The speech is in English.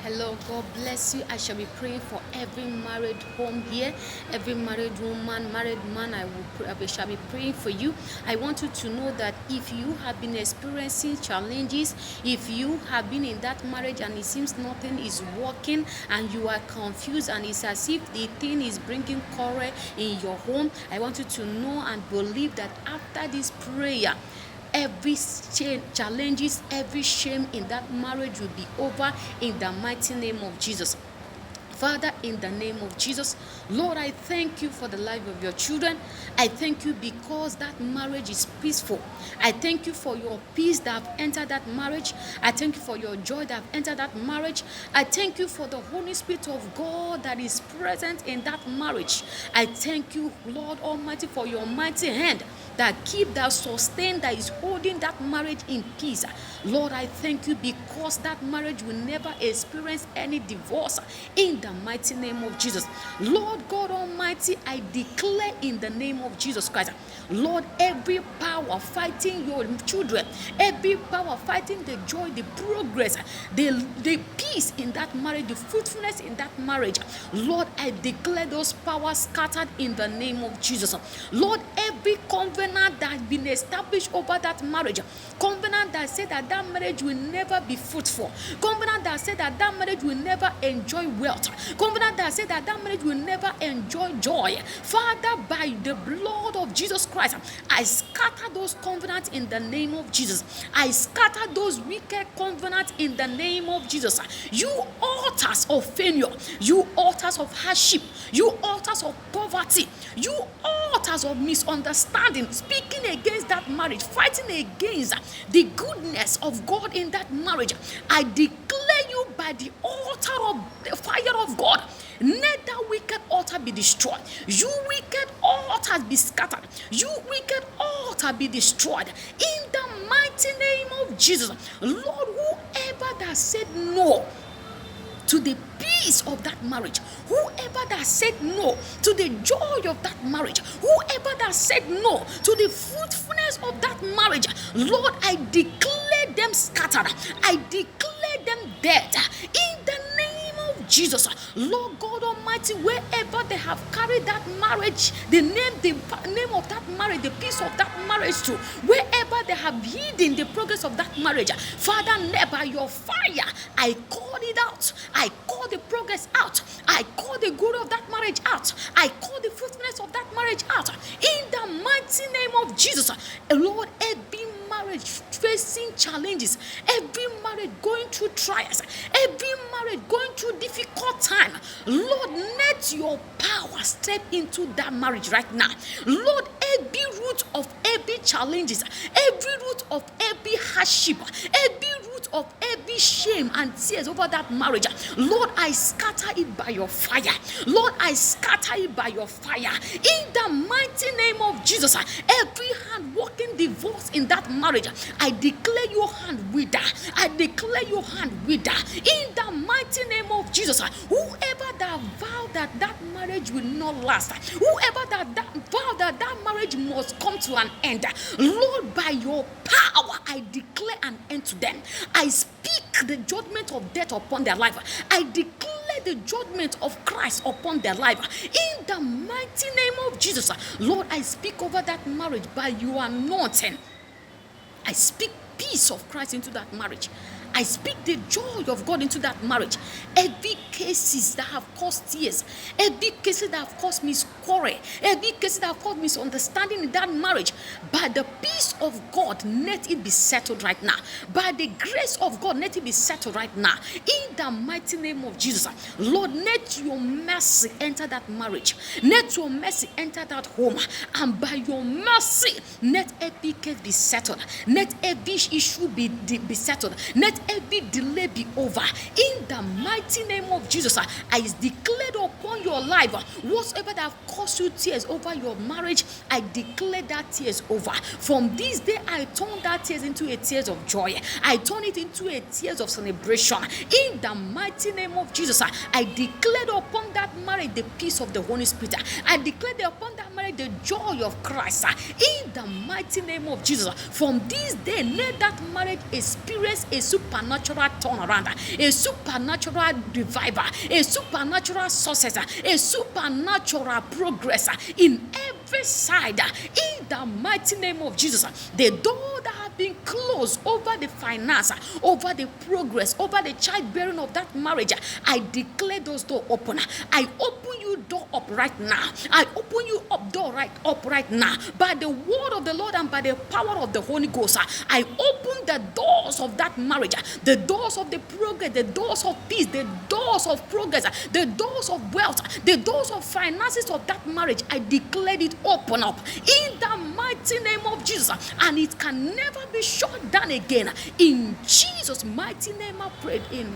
Hello, God bless you. I shall be praying for every married home here, every married woman, married man. I shall be praying for you. I want you to know that if you have been experiencing challenges, if you have been in that marriage and it seems nothing is working and you are confused and it's as if the thing is bringing quarrel in your home, I want you to know and believe that after this prayer, every challenges, every shame in that marriage will be over in the mighty name of Jesus. Father, in the name of Jesus, Lord, I thank you for the life of your children. I thank you because that marriage is peaceful. I thank you for your peace that have entered that marriage. I thank you for your joy that have entered that marriage. I thank you for the Holy Spirit of God that is present in that marriage. I thank you, Lord Almighty, for your mighty hand that keep, that sustain, that is holding that marriage in peace. Lord, I thank you because that marriage will never experience any divorce in the mighty name of Jesus. Lord God Almighty, I declare in the name of Jesus Christ, Lord, every power fighting your children, every power fighting the joy, the progress, the peace in that marriage, the fruitfulness in that marriage, Lord, I declare those powers scattered in the name of Jesus. Lord, every covenant that has been established over that marriage, covenant that said that that marriage will never be fruitful, covenant that said that that marriage will never enjoy wealth, covenant that said that that marriage will never enjoy joy, Father, by the blood of Jesus Christ, I scatter those covenants in the name of Jesus. I scatter those wicked covenants in the name of Jesus. You altars of failure, you altars of hardship, you altars of poverty, you altars of misunderstanding, speaking against that marriage, fighting against the goodness of God in that marriage, I declare you by the altar of the fire of God, let that wicked altar be destroyed. You wicked altar be scattered. You wicked altar be destroyed. In the mighty name of Jesus, Lord, whoever that said no to the peace of that marriage, whoever that said no to the joy of that marriage, whoever that said no to the fruitfulness of that marriage, Lord, I declare them scattered. I declare them dead. In the name of Jesus, Lord God Almighty, wherever they have carried that marriage, the name of that marriage, the peace of that marriage to, wherever they have hidden the progress of that marriage, Father, by your fire, I call it out. I call the progress out. I call the good of that marriage out. I call the fruitfulness of that marriage out. In the mighty name of Jesus, Lord, every marriage facing challenges, every marriage going through trials, every marriage going through difficult time, Lord, let your power step into that marriage right now. Lord, every root of every challenges, every root of every hardship, every root of every shame and tears over that marriage, Lord, I scatter it by your fire. Lord, I scatter it by your fire. In the mighty name of Jesus, every hand working divorce in that marriage, I declare your hand wither. I declare your hand wither. In the mighty name of Jesus, whoever that vowed that that marriage will not last, whoever that vowed that that marriage must come to an end, Lord, by your power, I declare an end to them. I speak the judgment of death upon their life. I declare the judgment of Christ upon their life. In the mighty name of Jesus, Lord, I speak over that marriage by your anointing. I speak peace of Christ into that marriage. I speak the joy of God into that marriage. Every cases that have caused tears, every cases that have caused misquarrel, every cases that have caused misunderstanding in that marriage, by the peace of God, let it be settled right now. By the grace of God, let it be settled right now. In the mighty name of Jesus, Lord, let your mercy enter that marriage. Let your mercy enter that home. And by your mercy, let every case be settled. Let every issue be settled. Let every delay be over. In the mighty name of Jesus, I declared upon your life, whatsoever that have caused you tears over your marriage, I declare that tears over. From this day, I turn that tears into a tears of joy. I turn it into a tears of celebration. In the mighty name of Jesus, I declared upon that marriage the peace of the Holy Spirit. I declared upon that marriage the joy of Christ. In the mighty name of Jesus, from this day, let that marriage experience a super supernatural turnaround, a supernatural revival, a supernatural success, a supernatural progress in every side. In the mighty name of Jesus, the door that have been closed over the finance, over the progress, over the childbearing of that marriage, I declare those doors open. I open you door up right now. I open you up door right now by the word of the Lord and by the power of the Holy Ghost. I open the doors of that marriage, the doors of the progress, the doors of peace, the doors of progress, the doors of wealth, the doors of finances of that marriage. I declare it open up in the mighty name of Jesus, and it can never be shut down again. In Jesus' mighty name I prayed. Amen.